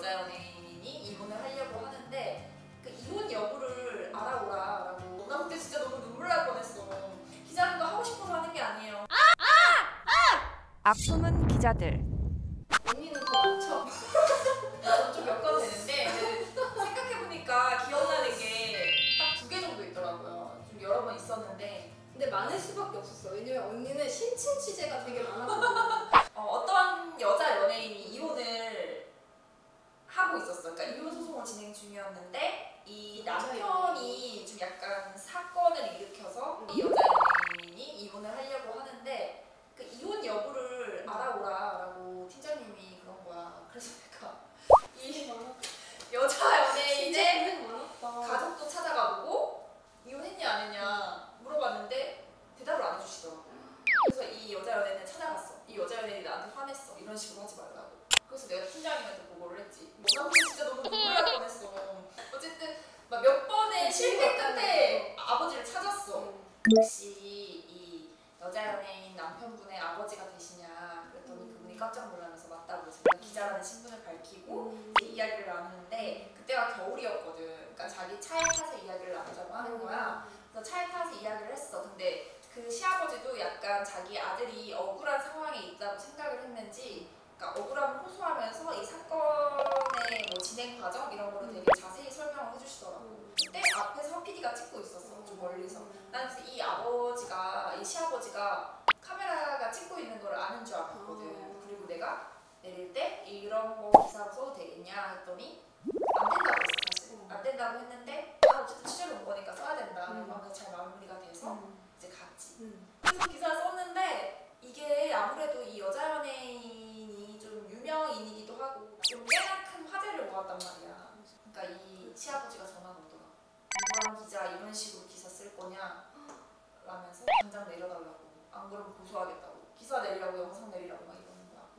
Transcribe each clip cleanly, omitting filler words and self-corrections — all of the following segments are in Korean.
여자 연예인이 이혼을 하려고 하는데 그 이혼 여부를 알아보라라고. 나 그때 진짜 너무 눈물 날 뻔했어. 기자들도 하고 싶어서 하는 게 아니에요. 악소문 기자들. 언니는 더 많죠? 저는 좀 몇 건 되는데 생각해보니까 기억나는 게 딱 2개 정도 있더라고요. 좀 여러 번 있었는데 근데 많을 수밖에 없었어. 왜냐면 언니는 신체 취재가 되게 많았거든. 어떤 여자 연예인이 이혼을 하고 있었어. 그러니까 이혼 소송을 진행 중이었는데 이 남편이 좀 약간 사건을 일으켜서 이 여자 연예인이 이혼을 하려고 하는데 그 이혼 여부를 알아보라라고 팀장님이 그런 거야. 그래서 내가 이 여자 연예인의 가족도 찾아가보고 이혼했냐 안 했냐 물어봤는데 대답을 안 해주시더라고. 그래서 이 여자 연예인을 찾아갔어. 이 여자 연예인이 나한테 화냈어. 이런 식으로 하지 말라고. 그래서 내가 팀장님한테 보고를 했지. 나 근데 진짜 너무 눈물 날 뻔했어. 어쨌든 막 몇 번의 실패 끝에 아버지를 찾았어. 혹시 이 여자 연예인 남편분의 아버지가 되시냐 그랬더니 그분이 깜짝 놀라면서 맞다고 해서 내가 기자라는 신분을 밝히고 이야기를 나누는데 그때가 겨울이었거든. 그러니까 자기 차에 타서 이야기를 나누자고 하는 거야. 그래서 차에 타서 이야기를 했어. 근데 그 시아버지도 약간 자기 아들이 억울한 상황에 있다고 생각을 했는지 그러니까 억울함을 호소하면서 이 사건의 뭐 진행 과정 이런 거를 되게 자세히 설명을 해주시더라고. 그때 앞에서 PD가 찍고 있었어. 좀 멀리서. 난 그래서 이 아버지가 이 시아버지가 카메라가 찍고 있는 걸 아는 줄 알았거든. 그리고 내가 내릴 때 이런 거 기사로 써도 되겠냐 했더니 안 된다고 했어. 사실 안 된다고 했는데 어쨌든 취재로 온 거니까 써야 된다. 그래서 잘 마무리가 돼서 이제 갔지. 그래서 기사를 썼는데 이게 아무래도 이 여자 연예인이 좀 유명인이기도 하고 좀 꽤나 큰 화제를 모았단 말이야. 그러니까 이 시아버지가 전화가 오더라. 이거랑 기자 이런 식으로 기사 쓸 거냐 라면서 당장 내려달라고. 안 그러면 고소하겠다고. 기사 내리라고 영상 내리라고 막 이러는 거야.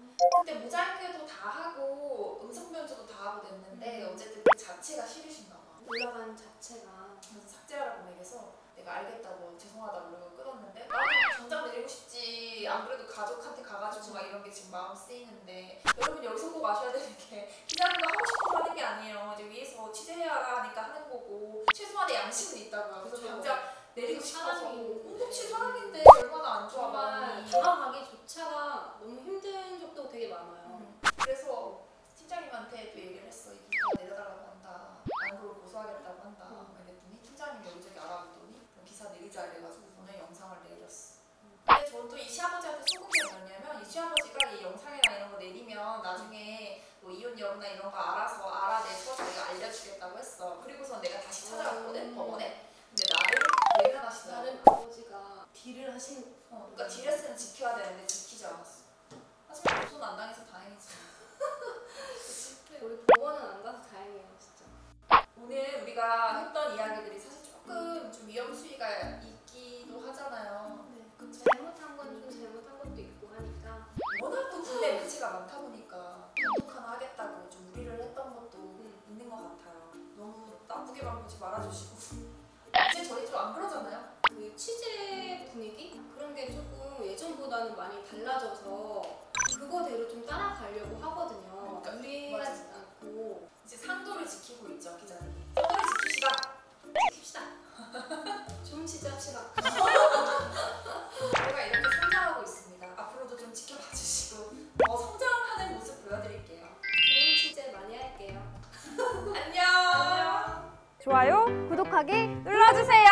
그때 모자이크도 다 하고 음성 변조도 다 하고 됐는데 어쨌든 그 자체가 싫으신가 봐. 올라간 자체가. 그래서 삭제하라고 얘기해서 내가 알겠다고 죄송하다고 그러고 끊었는데 나도 당장 내리고 싶지. 안 그래도 가족한테 가가지고 막 이런 게 지금 마음 쓰이는데 여러분 여기서 꼭 아셔야 되는 게 기자들도 하고 싶어서 하는 게 아니에요. 이제 위에서 취재해야 하니까 하는 거고 최소한의 양심은 있다고요. 그래서 당장 내리고 싶어서 그치 사랑인데 얼마나 안 좋아 마음이. 다가가기조차가 너무 힘든 적도 되게 많아요. 그래서 팀장님한테 또 얘기를 했어. 이 기사 내려달라고 한다. 안 그러고 고소하겠다고 한다. 그랬더니 팀장님이 여기저기 알아보더니 기사 내리자 이래가지고 저는 영상을 내렸어. 근데 저도 이 시아버지한테 속은 게 뭐냐면 이 시아버지가 이 영상이나 이런 거 내리면 나중에 뭐 이혼 여부나 이런 거 알아내서 자기가 알려주겠다고 했어. 그리고서 내가 다시 찾아갔거든 법원에. 근데 나를 외면하시더라고. 다른 아버지가 딜을 하신. 그러니까 딜했으면 지켜야 되는데 지키지 않았어. 하지만 고소는 안 당해서 다행이지. 우리 법원은 안 가서 다행이에요 진짜. 오늘 우리가 했던 이야기들이 사실 조금 좀 위험 수위가 있기도 하잖아요. 네. 잘못한 건 좀 잘못한 것도 있고 하니까. 워낙 또 국내 매체가 많다 보니까 단독 하나 하겠다고 좀 무리를 했던 것도 있는 것 같아요. 너무 나쁘게만 보지 말아주시고. 이제 저희 좀 안 그러잖아요. 그 취재 분위기? 그런 게 조금 예전보다는 많이 달라져서 그거대로 좀 따라가려고 하거든요. 그러니까, 무리하지 않고. 이제 상도를 지키고 있죠 기자들이. 상도를 지킵시다. 지킵시다. 좋은 취재 합시다. 저희가 이렇게 성장하고 있습니다. 앞으로도 좀 지켜봐 주시고 더 성장하는 모습 보여드릴게요. 좋은 취재 많이 할게요. 안녕. 좋아요, 구독하기 눌러주세요.